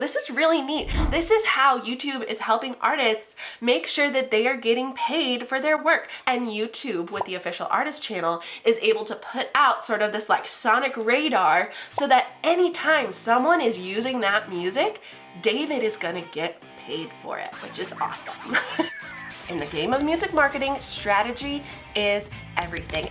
This is really neat. This is how YouTube is helping artists make sure that they are getting paid for their work. And YouTube, with the official artist channel, is able to put out sort of this like sonic radar so that anytime someone is using that music, David is gonna get paid for it, which is awesome. In the game of music marketing, strategy is everything.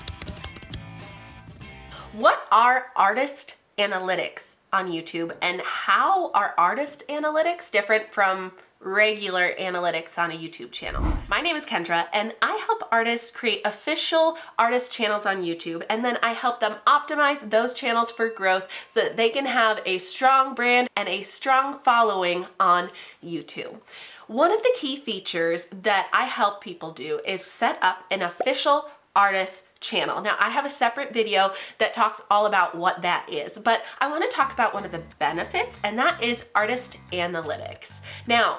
What are artist analytics on YouTube, and how are artist analytics different from regular analytics on a YouTube channel? My name is Kendra, and I help artists create official artist channels on YouTube, and then I help them optimize those channels for growth so that they can have a strong brand and a strong following on YouTube. One of the key features that I help people do is set up an official artist channel. Now, I have a separate video that talks all about what that is, but I want to talk about one of the benefits, and that is artist analytics. Now,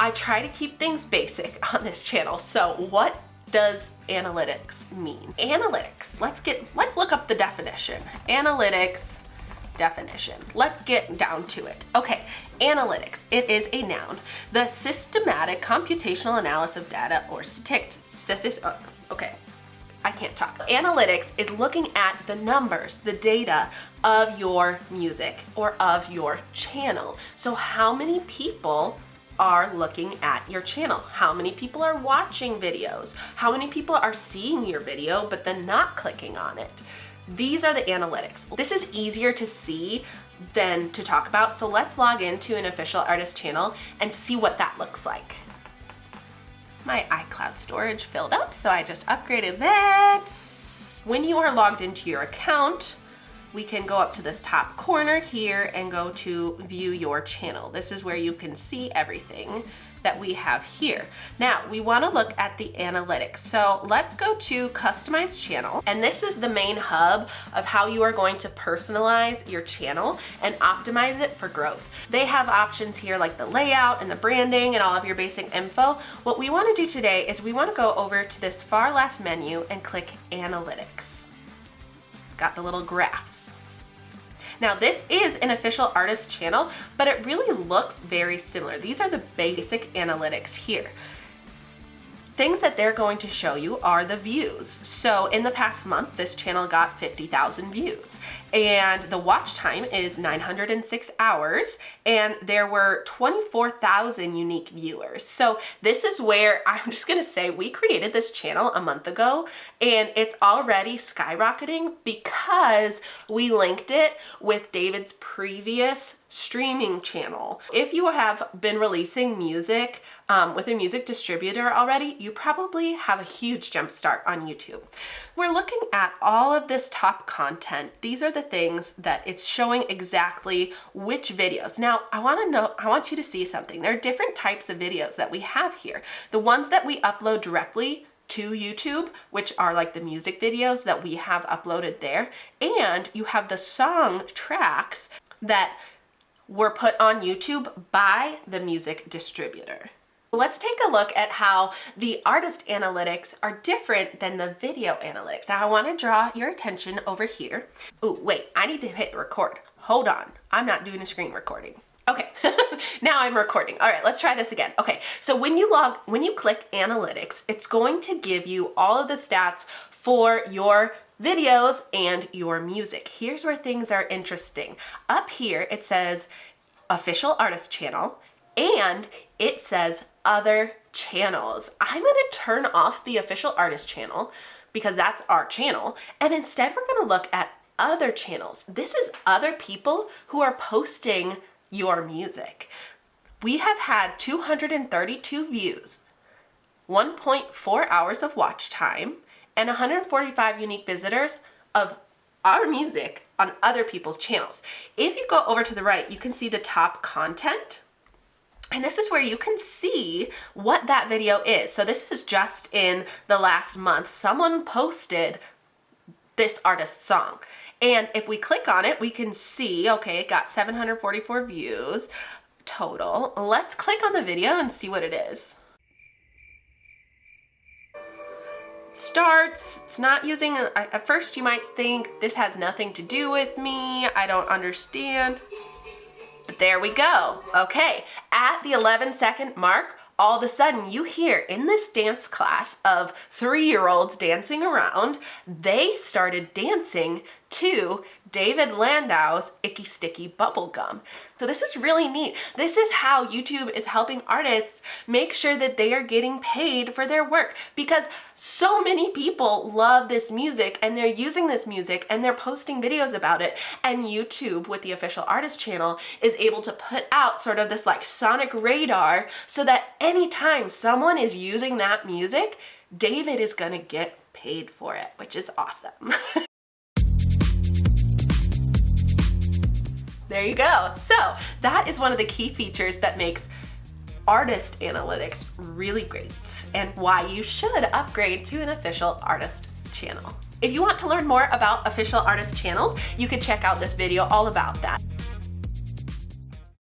I try to keep things basic on this channel. So what does analytics mean? Analytics, let's look up the definition. Analytics definition. Let's get down to it. Okay, analytics, it is a noun. The systematic computational analysis of data or statistics. Okay. I can't talk. Analytics is looking at the numbers, the data of your music or of your channel. So how many people are looking at your channel? How many people are watching videos? How many people are seeing your video but then not clicking on it? These are the analytics. This is easier to see than to talk about. So let's log into an official artist channel and see what that looks like. My iCloud storage filled up, so I just upgraded that. When you are logged into your account, we can go up to this top corner here and go to view your channel. This is where you can see everything that we have here. Now, we want to look at the analytics. So let's go to customize channel. And this is the main hub of how you are going to personalize your channel and optimize it for growth. They have options here like the layout and the branding and all of your basic info. What we want to do today is we want to go over to this far left menu and click analytics. It's got the little graphs. Now, this is an official artist channel, but it really looks very similar. These are the basic analytics here. Things that they're going to show you are the views. So in the past month, this channel got 50,000 views, and the watch time is 906 hours, and there were 24,000 unique viewers. So this is where I'm just gonna say we created this channel a month ago, and it's already skyrocketing because we linked it with David's previous streaming channel. If you have been releasing music with a music distributor already, you probably have a huge jump start on YouTube. We're looking at all of this top content. These are the things that it's showing exactly which videos. Now, I want you to see something. There are different types of videos that we have here. The ones that we upload directly to YouTube, which are like the music videos that we have uploaded there, and you have the song tracks that were put on YouTube by the music distributor. Let's take a look at how the artist analytics are different than the video analytics. Now, I want to draw your attention over here. Oh, wait, I need to hit record. Hold on, I'm not doing a screen recording. Okay, now I'm recording. All right, let's try this again. Okay, so when you click analytics, it's going to give you all of the stats for your videos and your music. Here's where things are interesting. Up here, it says official artist channel, and it says other channels. I'm gonna turn off the official artist channel because that's our channel, and instead we're gonna look at other channels. This is other people who are posting your music. We have had 232 views, 1.4 hours of watch time, and 145 unique visitors of our music on other people's channels. If you go over to the right, you can see the top content. And this is where you can see what that video is. So this is just in the last month. Someone posted this artist's song. And if we click on it, we can see, okay, it got 744 views total. Let's click on the video and see what it is. Starts, it's not using, at first you might think this has nothing to do with me, I don't understand. There we go. Okay, at the 11-second mark, all of a sudden you hear in this dance class of 3-year-olds dancing around, they started dancing to David Landau's Icky Sticky Bubblegum. So this is really neat. This is how YouTube is helping artists make sure that they are getting paid for their work, because so many people love this music and they're using this music and they're posting videos about it, and YouTube with the official artist channel is able to put out sort of this like sonic radar so that anytime someone is using that music, David is gonna get paid for it, which is awesome. There you go. So that is one of the key features that makes artist analytics really great, and why you should upgrade to an official artist channel. If you want to learn more about official artist channels, you can check out this video all about that.